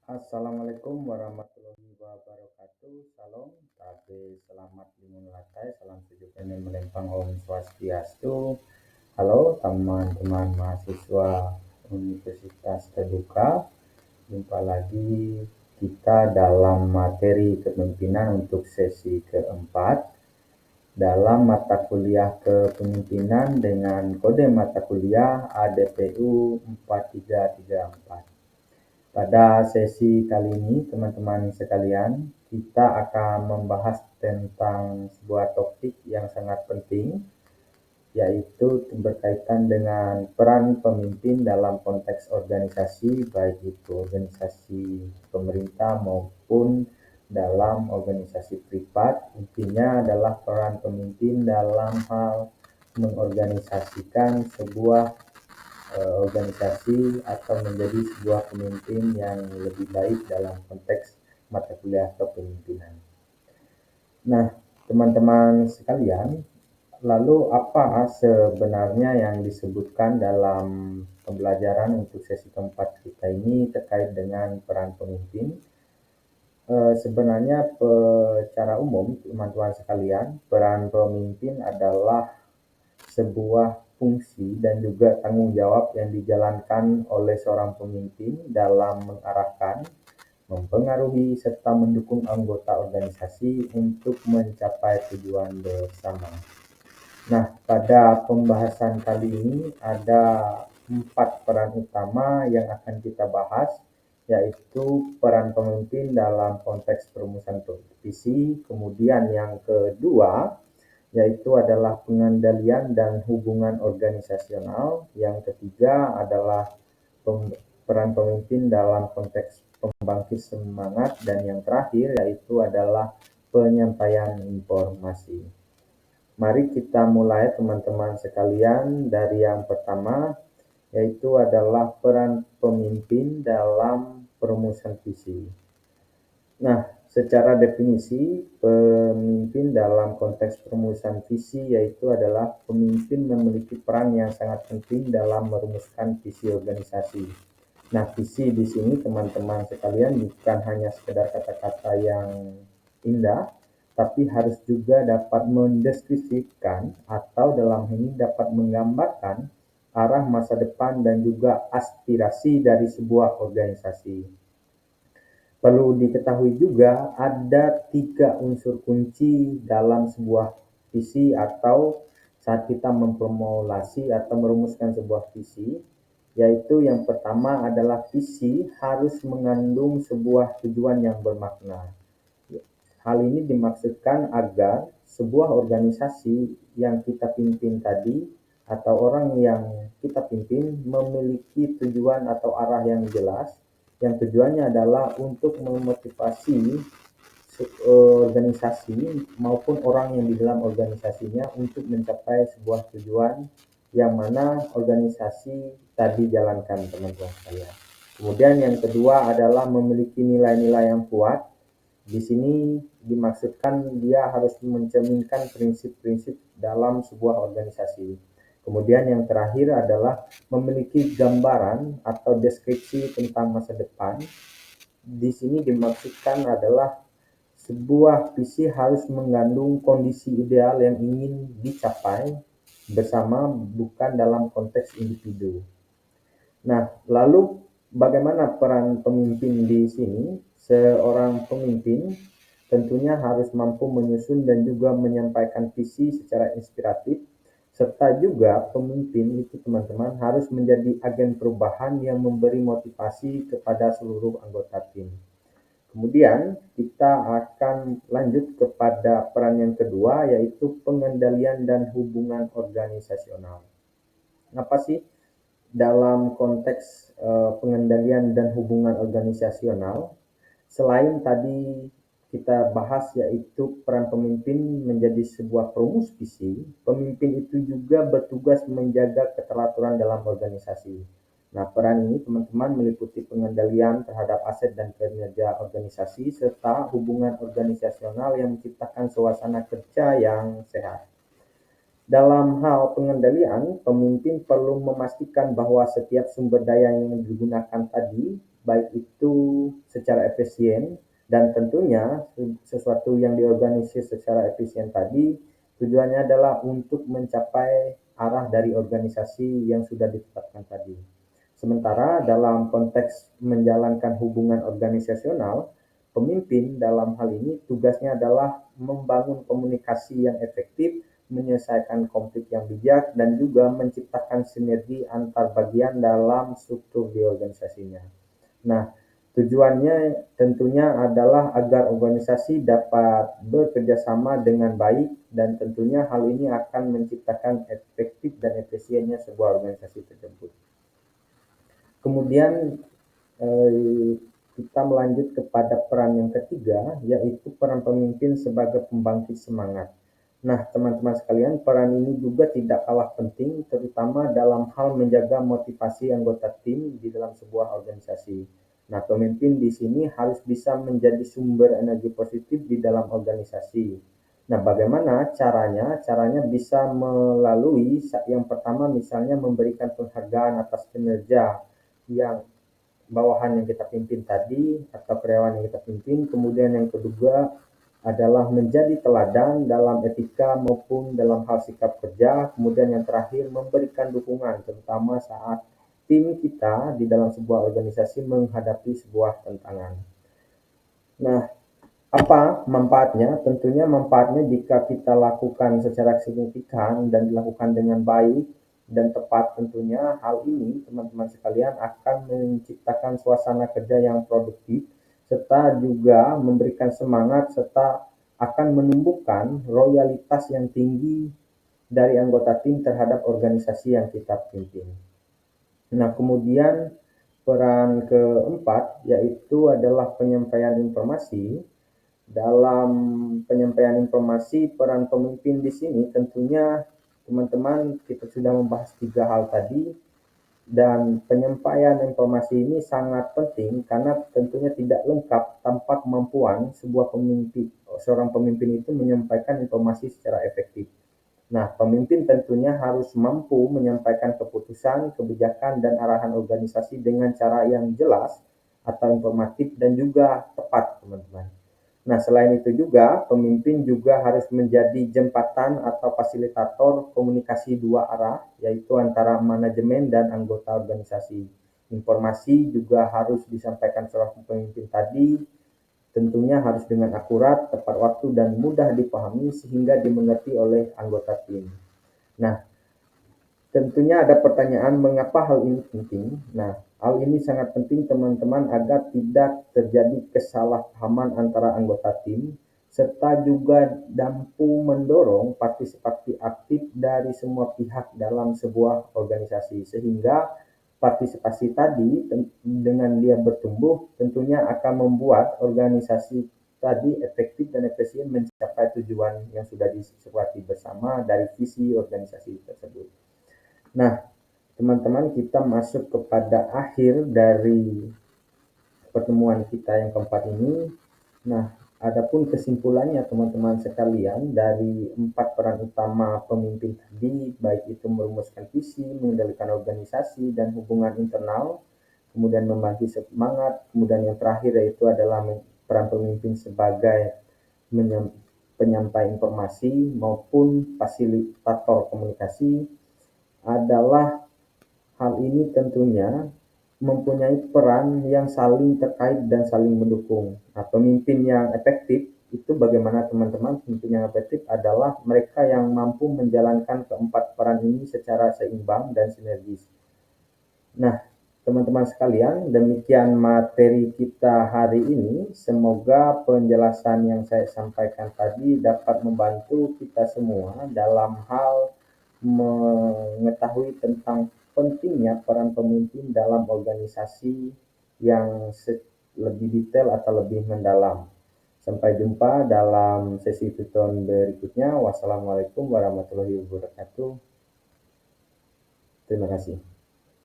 Assalamualaikum warahmatullahi wabarakatuh. Salam, tabe, selamat dimulai, salam sejahtera dan melempang Om Swastiastu. Halo teman-teman mahasiswa Universitas Terbuka. Jumpa lagi kita dalam materi kepemimpinan untuk sesi keempat dalam mata kuliah kepemimpinan dengan kode mata kuliah ADPU 4334. Pada sesi kali ini, teman-teman sekalian, kita akan membahas tentang sebuah topik yang sangat penting, yaitu berkaitan dengan peran pemimpin dalam konteks organisasi, baik itu organisasi pemerintah maupun dalam organisasi privat. Intinya adalah peran pemimpin dalam hal mengorganisasikan sebuah organisasi atau menjadi sebuah pemimpin yang lebih baik dalam konteks mata kuliah kepemimpinan. Nah, teman-teman sekalian, lalu apa sebenarnya yang disebutkan dalam pembelajaran untuk sesi keempat kita ini terkait dengan peran pemimpin? Sebenarnya secara umum, teman-teman sekalian, peran pemimpin adalah sebuah fungsi dan juga tanggung jawab yang dijalankan oleh seorang pemimpin dalam mengarahkan, mempengaruhi, serta mendukung anggota organisasi untuk mencapai tujuan bersama. Nah, pada pembahasan kali ini ada 4 peran utama yang akan kita bahas, yaitu peran pemimpin dalam konteks perumusan visi, kemudian yang kedua yaitu adalah pengendalian dan hubungan organisasional. Yang ketiga adalah peran pemimpin dalam konteks pembangkit semangat, dan yang terakhir yaitu adalah penyampaian informasi. Mari kita mulai teman-teman sekalian dari yang pertama, yaitu adalah peran pemimpin dalam perumusan visi. Nah, secara definisi, pemimpin dalam konteks perumusan visi yaitu adalah pemimpin memiliki peran yang sangat penting dalam merumuskan visi organisasi. Nah, visi di sini teman-teman sekalian bukan hanya sekedar kata-kata yang indah, tapi harus juga dapat mendeskripsikan atau dalam ini dapat menggambarkan arah masa depan dan juga aspirasi dari sebuah organisasi. Perlu diketahui juga ada 3 unsur kunci dalam sebuah visi atau saat kita memformulasi atau merumuskan sebuah visi, yaitu yang pertama adalah visi harus mengandung sebuah tujuan yang bermakna. Hal ini dimaksudkan agar sebuah organisasi yang kita pimpin tadi atau orang yang kita pimpin memiliki tujuan atau arah yang jelas, yang tujuannya adalah untuk memotivasi organisasi maupun orang yang di dalam organisasinya untuk mencapai sebuah tujuan yang mana organisasi tadi jalankan, teman-teman sekalian. Kemudian yang kedua adalah memiliki nilai-nilai yang kuat. Di sini dimaksudkan dia harus mencerminkan prinsip-prinsip dalam sebuah organisasi. Kemudian yang terakhir adalah memiliki gambaran atau deskripsi tentang masa depan. Di sini dimaksudkan adalah sebuah visi harus mengandung kondisi ideal yang ingin dicapai bersama, bukan dalam konteks individu. Nah, lalu bagaimana peran pemimpin di sini? Seorang pemimpin tentunya harus mampu menyusun dan juga menyampaikan visi secara inspiratif, serta juga pemimpin itu teman-teman harus menjadi agen perubahan yang memberi motivasi kepada seluruh anggota tim. Kemudian kita akan lanjut kepada peran yang kedua, yaitu pengendalian dan hubungan organisasional. Apa sih dalam konteks pengendalian dan hubungan organisasional? Selain tadi kita bahas yaitu peran pemimpin menjadi sebuah perumus visi, pemimpin itu juga bertugas menjaga keteraturan dalam organisasi. Nah, peran ini teman-teman meliputi pengendalian terhadap aset dan kinerja organisasi serta hubungan organisasional yang menciptakan suasana kerja yang sehat. Dalam hal pengendalian, pemimpin perlu memastikan bahwa setiap sumber daya yang digunakan tadi, baik itu secara efisien dan tentunya sesuatu yang diorganisir secara efisien tadi, tujuannya adalah untuk mencapai arah dari organisasi yang sudah ditetapkan tadi. Sementara dalam konteks menjalankan hubungan organisasional, pemimpin dalam hal ini tugasnya adalah membangun komunikasi yang efektif, menyelesaikan konflik yang bijak, dan juga menciptakan sinergi antar bagian dalam struktur di organisasinya. Nah, tujuannya tentunya adalah agar organisasi dapat bekerja sama dengan baik dan tentunya hal ini akan menciptakan efektif dan efisiennya sebuah organisasi tersebut. Kemudian kita melanjut kepada peran yang ketiga, yaitu peran pemimpin sebagai pembangkit semangat. Nah, teman-teman sekalian, peran ini juga tidak kalah penting, terutama dalam hal menjaga motivasi anggota tim di dalam sebuah organisasi. Nah, pemimpin di sini harus bisa menjadi sumber energi positif di dalam organisasi. Nah, bagaimana caranya? Caranya bisa melalui yang pertama misalnya memberikan penghargaan atas kinerja yang bawahan yang kita pimpin tadi atau karyawan yang kita pimpin. Kemudian yang kedua adalah menjadi teladan dalam etika maupun dalam hal sikap kerja. Kemudian yang terakhir memberikan dukungan terutama saat tim kita di dalam sebuah organisasi menghadapi sebuah tantangan. Nah, apa manfaatnya? Tentunya manfaatnya jika kita lakukan secara signifikan dan dilakukan dengan baik dan tepat, tentunya hal ini teman-teman sekalian akan menciptakan suasana kerja yang produktif serta juga memberikan semangat serta akan menumbuhkan loyalitas yang tinggi dari anggota tim terhadap organisasi yang kita pimpin. Nah, kemudian peran keempat yaitu adalah penyampaian informasi. Dalam penyampaian informasi, peran pemimpin di sini tentunya teman-teman kita sudah membahas 3 hal tadi dan penyampaian informasi ini sangat penting karena tentunya tidak lengkap tanpa kemampuan seorang pemimpin itu menyampaikan informasi secara efektif. Nah, pemimpin tentunya harus mampu menyampaikan keputusan, kebijakan, dan arahan organisasi dengan cara yang jelas atau informatif dan juga tepat, teman-teman. Nah, selain itu juga, pemimpin juga harus menjadi jembatan atau fasilitator komunikasi dua arah, yaitu antara manajemen dan anggota organisasi. Informasi juga harus disampaikan seorang pemimpin tadi, tentunya harus dengan akurat, tepat waktu, dan mudah dipahami sehingga dimengerti oleh anggota tim. Nah, tentunya ada pertanyaan mengapa hal ini penting. Nah, hal ini sangat penting teman-teman agar tidak terjadi kesalahpahaman antara anggota tim serta juga mampu mendorong partisipasi aktif dari semua pihak dalam sebuah organisasi sehingga partisipasi tadi dengan dia bertumbuh tentunya akan membuat organisasi tadi efektif dan efisien mencapai tujuan yang sudah disepakati bersama dari visi organisasi tersebut. Nah, teman-teman, kita masuk kepada akhir dari pertemuan kita yang keempat ini. Nah, adapun kesimpulannya teman-teman sekalian dari 4 peran utama pemimpin tadi, baik itu merumuskan visi, mengendalikan organisasi dan hubungan internal, kemudian membagi semangat, kemudian yang terakhir yaitu adalah peran pemimpin sebagai penyampai informasi maupun fasilitator komunikasi adalah hal ini tentunya mempunyai peran yang saling terkait dan saling mendukung. Nah, pemimpin yang efektif itu bagaimana teman-teman? Pemimpin yang efektif adalah mereka yang mampu menjalankan keempat peran ini secara seimbang dan sinergis. Nah, teman-teman sekalian, demikian materi kita hari ini. Semoga penjelasan yang saya sampaikan tadi dapat membantu kita semua dalam hal mengetahui tentang pentingnya peran pemimpin dalam organisasi yang lebih detail atau lebih mendalam. Sampai jumpa dalam sesi tutorial berikutnya. Wassalamualaikum warahmatullahi wabarakatuh. Terima kasih.